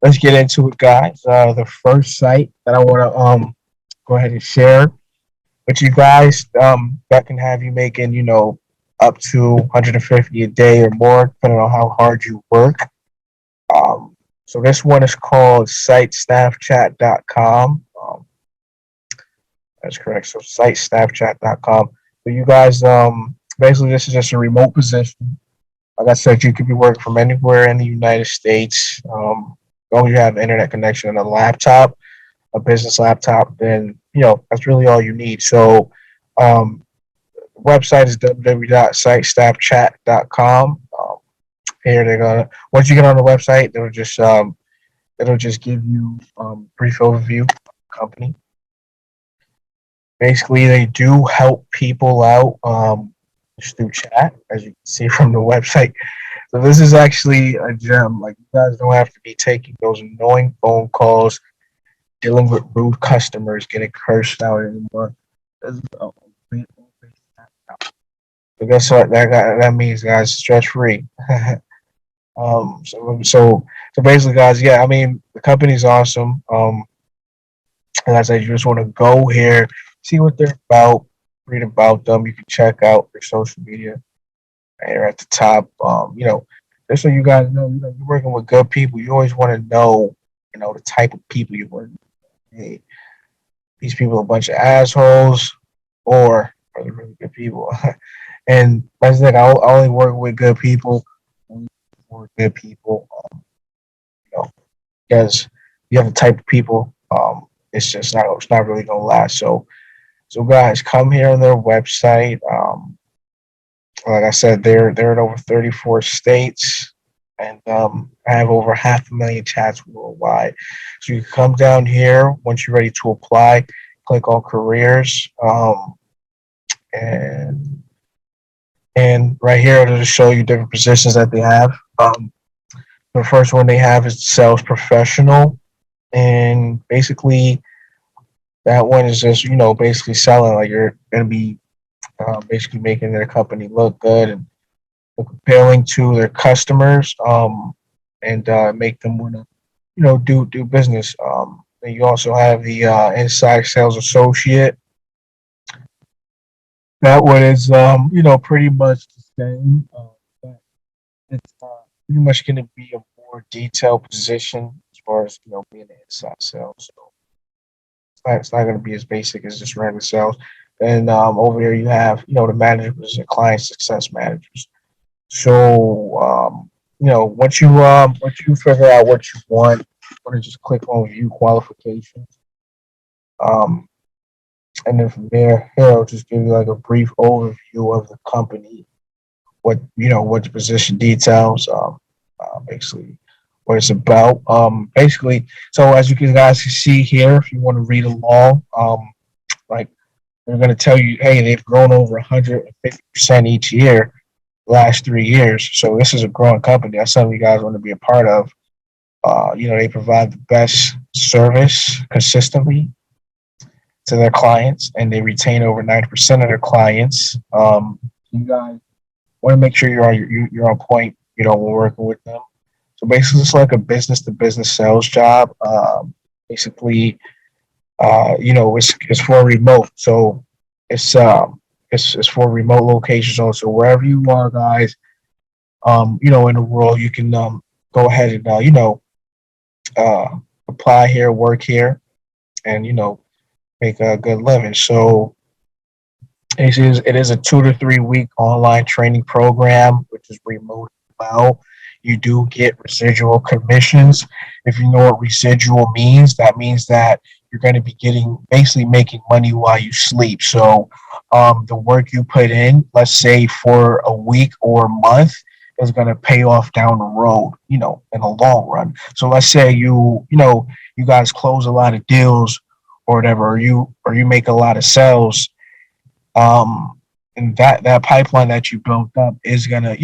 let's get into it, guys. The first site that I want to go ahead and share with you guys that can have you making up to 150 a day or more, depending on how hard you work. Um, so this one is called SiteStaffChat.com. That's correct. So SiteStaffChat.com. So you guys, basically, this is just a remote position. Like I said, you could be working from anywhere in the United States. As long as you have internet connection and a laptop, a business laptop, then that's really all you need. So, um, website is www.sitestaffchat.com. Here they're gonna once you get on the website, it'll just give you brief overview of the company. Basically, they do help people out just through chat, as you can see from the website. So this is actually a gem. Like, you guys don't have to be taking those annoying phone calls, dealing with rude customers, getting cursed out anymore. This is a great way. So guess what? That means, guys, stress free. So basically, guys, yeah, I mean, the company's awesome. And I said, you just want to go here, see what they're about, read about them. You can check out their social media right here at the top. Just so you guys know, you're working with good people. You always want to know, the type of people you're working with. Hey, these people are a bunch of assholes, or are they really good people? And that's the thing. I only work with good people. Only work with good people. You know, because you have the type of people. It's not really gonna last. So guys, come here on their website. Like I said, they're in over 34 states, and I have over 500,000 chats worldwide. So you can come down here once you're ready to apply. Click on careers, and right here it'll just show you different positions that they have. The first one they have is sales professional, and basically that one is just basically selling. Like, you're gonna be basically making their company look good and look appealing to their customers, and make them want to do business. And you also have the inside sales associate. That one is pretty much the same. But it's pretty much going to be a more detailed position as far as being an inside sales. So it's not going to be as basic as just regular sales. And over here you have the managers and client success managers. So once you figure out what you want to just click on view qualifications. Um, and then from there, here I'll just give you like a brief overview of the company, what the position details, basically what it's about. Basically, so as you guys can see here, if you want to read along, like, they're going to tell you, hey, they've grown over 150% each year, last 3 years. So this is a growing company. That's something you guys want to be a part of. They provide the best service consistently to their clients, and they retain over 90% of their clients. You guys want to make sure you're on point. When working with them. So basically, it's like a business to business sales job. Basically, it's for remote. So it's for remote locations also. Wherever you are, guys, in the world, you can go ahead and uh, apply here, work here, and make a good living. So it is a 2 to 3 week online training program, which is remote as well. You do get residual commissions. If you know what residual means, that means that you're going to be getting basically making money while you sleep. So the work you put in, let's say for a week or a month, is going to pay off down the road, in the long run. So let's say you guys close a lot of deals or whatever, or you make a lot of sales, and that pipeline that you built up is gonna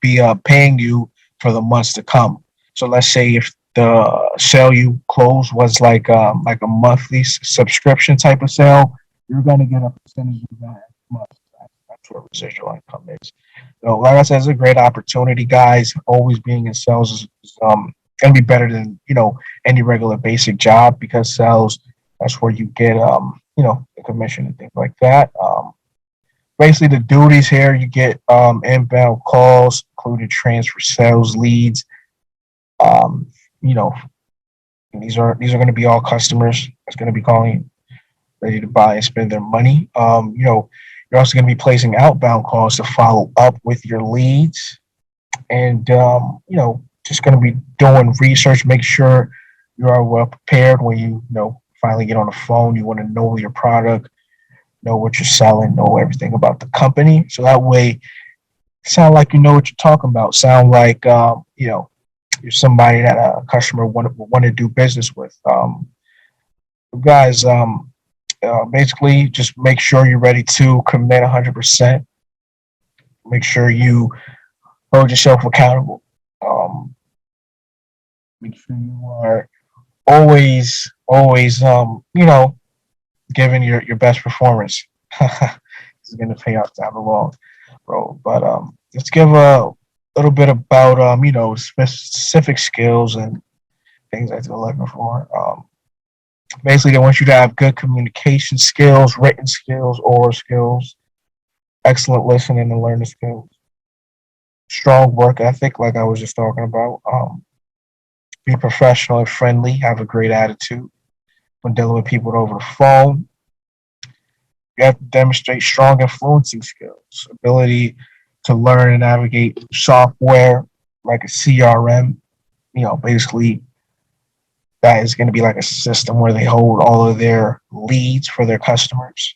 be paying you for the months to come. So let's say if the sale you close was like a monthly subscription type of sale, you're gonna get a percentage of that month. That's what residual income is. So like I said, it's a great opportunity, guys. Always being in sales is gonna be better than any regular basic job, because sales, that's where you get the commission and things like that. Basically, the duties here, you get inbound calls, including transfer sales leads. Um, you know, these are going to be all customers that's going to be calling, ready to buy and spend their money. You're also going to be placing outbound calls to follow up with your leads, and just going to be doing research, make sure you are well prepared when you finally get on the phone. You want to know your product, know what you're selling, know everything about the company, so that way sound like you know what you're talking about. Sound like you're somebody that a customer want to do business with. Guys, basically, just make sure you're ready to commit 100%. Make sure you hold yourself accountable. Um, Make sure you are always, giving your best performance. It's going to pay off down the long road. But let's give a little bit about specific skills and things that they're looking for. Basically, they want you to have good communication skills, written skills, oral skills, excellent listening and learning skills, strong work ethic, like I was just talking about. Be professional and friendly, have a great attitude when dealing with people over the phone. You have to demonstrate strong influencing skills, ability to learn and navigate software like a CRM. Basically, that is going to be like a system where they hold all of their leads for their customers.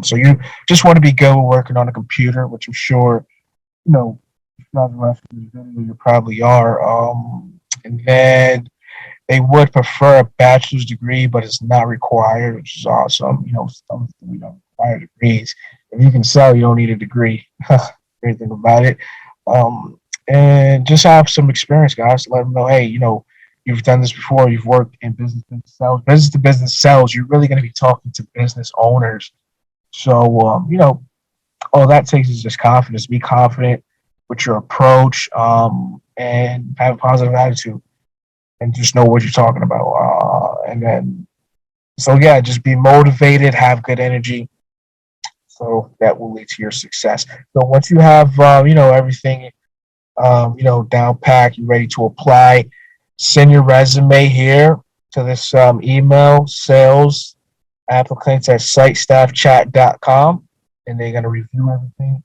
So you just want to be good with working on a computer, which I'm sure, if you're not watching this video, you probably are. And then they would prefer a bachelor's degree, but it's not required, which is awesome. Some we don't require degrees. If you can sell, you don't need a degree. Anything about it. And just have some experience, guys. Let them know, hey, you've done this before. You've worked in business to business sales. You're really going to be talking to business owners. So, all that takes is just confidence. Be confident with your approach, and have a positive attitude, and just know what you're talking about. And then, so yeah, just be motivated, have good energy. So that will lead to your success. So once you have, everything, down pack, you're ready to apply, send your resume here to this email, sales applicants at SiteStaffChat.com, and they're going to review everything.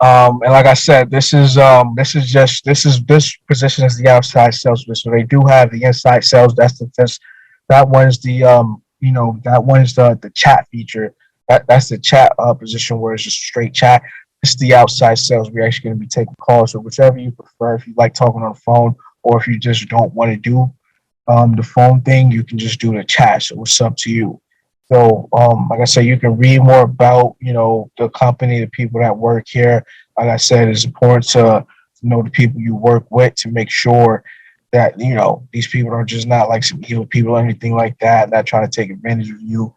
And like I said, this position is the outside sales position. So they do have the inside sales. That one's that one's the chat feature. That's the chat position where it's just straight chat. It's the outside sales. We're actually going to be taking calls. So whichever you prefer, if you like talking on the phone, or if you just don't want to do the phone thing, you can just do the chat. So it's up to you. So, like I said, you can read more about, the company, the people that work here. Like I said, it's important to know the people you work with, to make sure that, these people are just not like some evil people or anything like that, not trying to take advantage of you,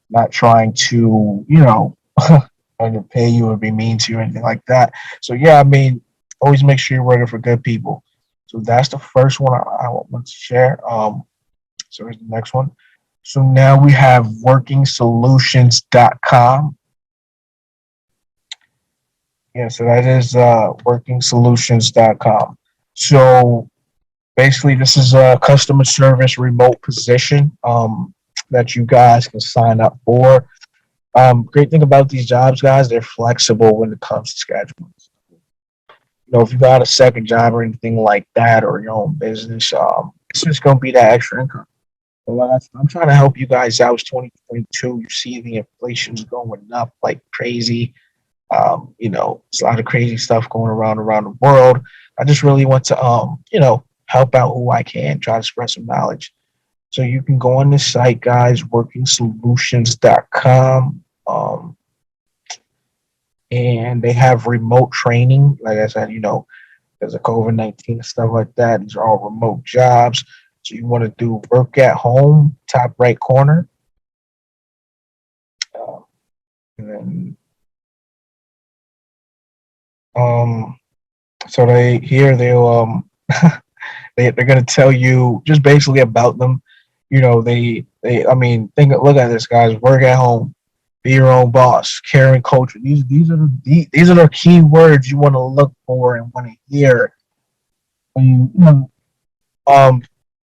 not trying to, underpay you or be mean to you or anything like that. So, yeah, I mean, always make sure you're working for good people. So that's the first one I want to share. So here's the next one. So now we have workingsolutions.com. Yeah, so that is workingsolutions.com. So basically, this is a customer service remote position that you guys can sign up for. Great thing about these jobs, guys, they're flexible when it comes to scheduling. If you got a second job or anything like that, or your own business, it's just going to be that extra income. Well, I'm trying to help you guys out. It's 2022. You see the inflation's going up like crazy. It's a lot of crazy stuff going around the world. I just really want to, help out who I can, try to spread some knowledge. So you can go on this site, guys, workingsolutions.com. And they have remote training. Like I said, there's a COVID-19 and stuff like that. These are all remote jobs. So you want to do work at home, top right corner. And then, so they'll They're gonna tell you just basically about them. They I mean, look at this, guys. Work at home, be your own boss, caring culture. These are the key words you want to look for and want to hear when um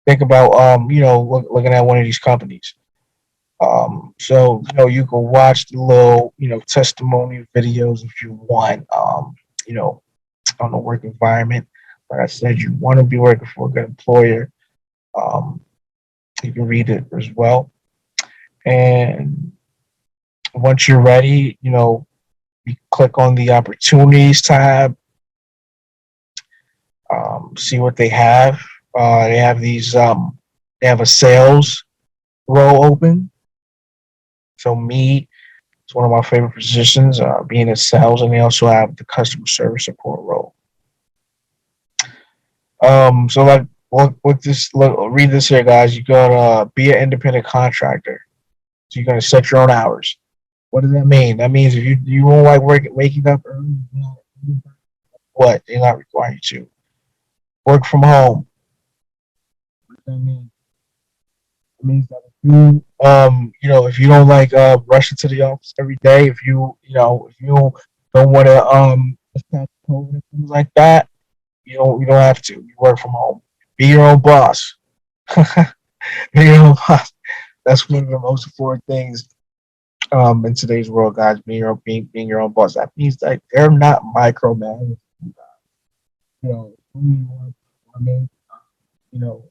think about looking at one of these companies. So you can watch the little testimony videos if you want. You know on the work environment. Like I said, you want to be working for a good employer. Um, you can read it as well. And once you're ready, you click on the opportunities tab, see what they have. They have they have a sales role open. So it's one of my favorite positions, being in sales, and they also have the customer service support role. So like, read this here, guys. You gotta be an independent contractor. So you're gonna set your own hours. What does that mean? That means if you don't like waking up early, what they're not requiring you to work from home. What does that mean? It means that if if you don't like rushing to the office every day, if you don't want to attach code and things like that, you don't have to. You work from home. Be your own boss. Be your own boss. That's one of the most important things in today's world, guys. Being your own boss. That means that they're not micromanaging. I mean, you know,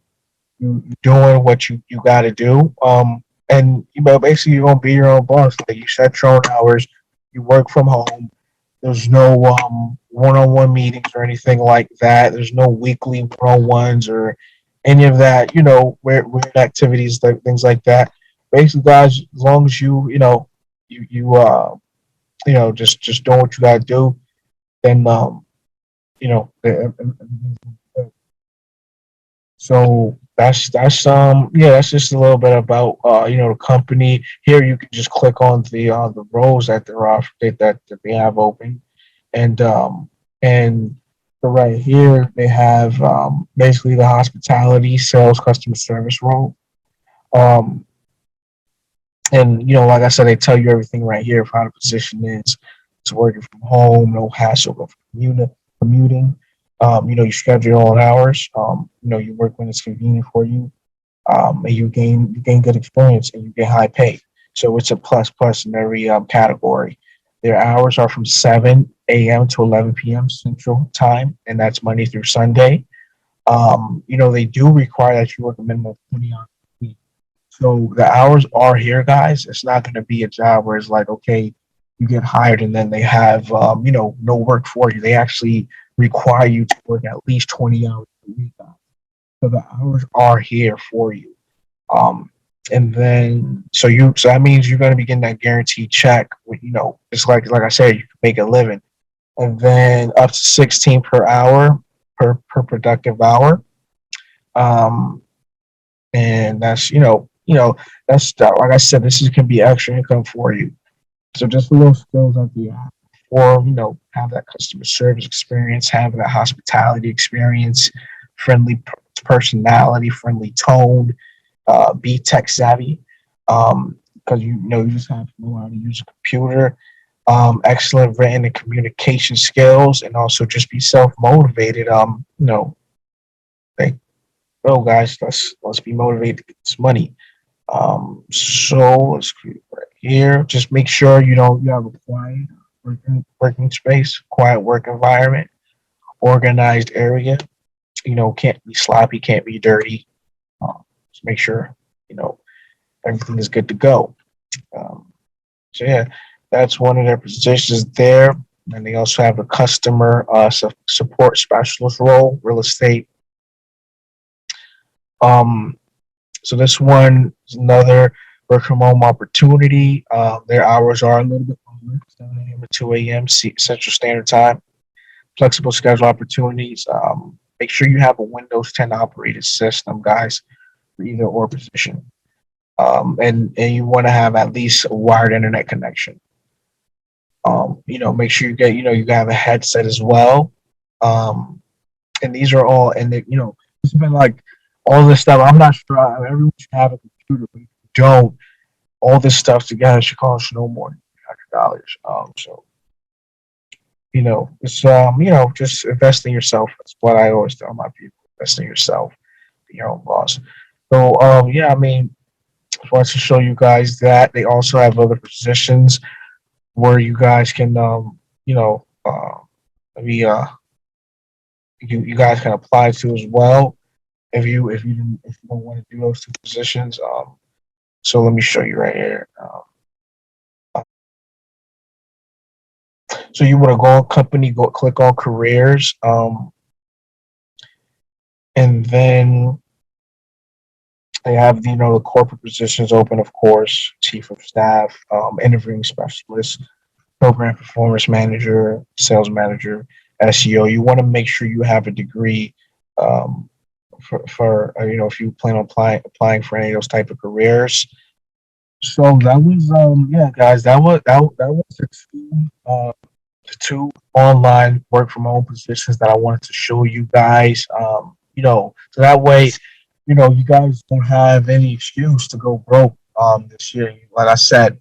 you're doing what you got to do. And basically you're gonna be your own boss. Like you set your own hours. You work from home. There's no one-on-one meetings or anything like that. There's no weekly one-on-ones or any of that. Weird activities, like things like that. Basically, guys, as long as just doing what you gotta do, then you know. So that's just a little bit about the company. Here you can just click on the roles that they're off that they have open, and and so right here they have basically the hospitality, sales, customer service role. Um, and like I said, they tell you everything right here of how the position is. It's working from home, no hassle of commuting. You schedule your own hours. You work when it's convenient for you, and you gain good experience and you get high pay. So it's a plus plus in every category. Their hours are from 7 a.m. to 11 p.m. Central Time, and that's Monday through Sunday. They do require that you work a minimum of 20 hours a week. So the hours are here, guys. It's not going to be a job where it's like, okay, you get hired and then they have, no work for you. They actually require you to work at least 20 hours a week. So the hours are here for you. Um, and then so that means you're going to be getting that guaranteed check. It's like I said, you can make a living, and then up to 16 per hour per productive hour. Um, and that's that's like I said, this is can be extra income for you. So just little skills that you have, or have that customer service experience, have that hospitality experience, friendly personality, friendly tone, be tech savvy, because you just have to know how to use a computer. Excellent written and communication skills, and also just be self motivated. Like, oh guys, let's be motivated to get this money. So let's create right here. Just make sure you have a quiet working space, quiet work environment, organized area. Can't be sloppy, can't be dirty. Just make sure you know everything is good to go. Um, so yeah, that's one of their positions there. And they also have a customer support specialist role, real estate. Um, So this one is another work from home opportunity. Their hours are a little bit longer, 7 a.m. to 2 a.m. Central Standard Time. Flexible schedule opportunities. Make sure you have a Windows 10 operated system, guys, for either or position. And you want to have at least a wired internet connection. Make sure you have a headset as well. And these are all, and It's been like all this stuff. I'm not sure. Everyone should have a computer, but if you don't, all this stuff together should cost no more than $100. So it's just invest in yourself. That's what I always tell my people: invest in yourself, be your own boss. So yeah, I mean, just wanted to show you guys that they also have other positions where you guys can maybe you guys can apply to as well if you don't want to do those two positions. So let me show you right here. So you want to go on company, go click on careers, and then they have the corporate positions open, of course, chief of staff, interviewing specialist, program performance manager, sales manager, SEO. You want to make sure you have a degree um, for if you plan on applying for any of those type of careers. So that was yeah, guys, that was the two online work from home positions that I wanted to show you guys. So that way, you guys don't have any excuse to go broke this year. Like I said,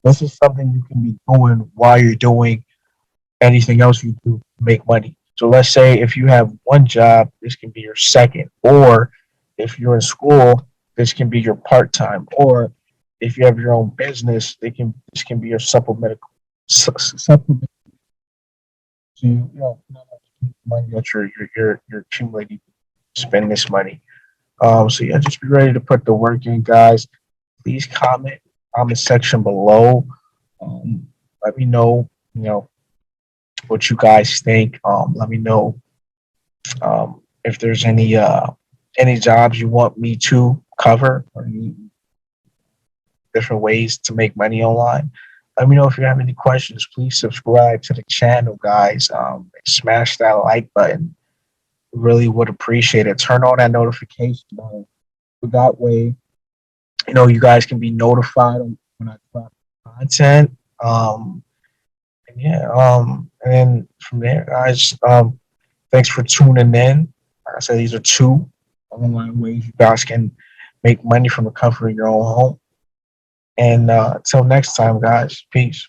this is something you can be doing while you're doing anything else you do to make money. So let's say if you have one job, this can be your second, or if you're in school, this can be your part time, or if you have your own business, this can be your supplement. So not money that you're accumulating, spend this money. So yeah, just be ready to put the work in, guys. Please comment section below. Um, let me know, what you guys think. Let me know if there's any jobs you want me to cover or any different ways to make money online. Let me know if you have any questions. Please subscribe to the channel, guys. Smash that like button. Really would appreciate it. Turn on that notification bell. So that way, you guys can be notified when I drop content. And yeah, and then from there, guys, thanks for tuning in. Like I said, these are two online ways you guys can make money from the comfort of your own home. And until next time, guys, peace.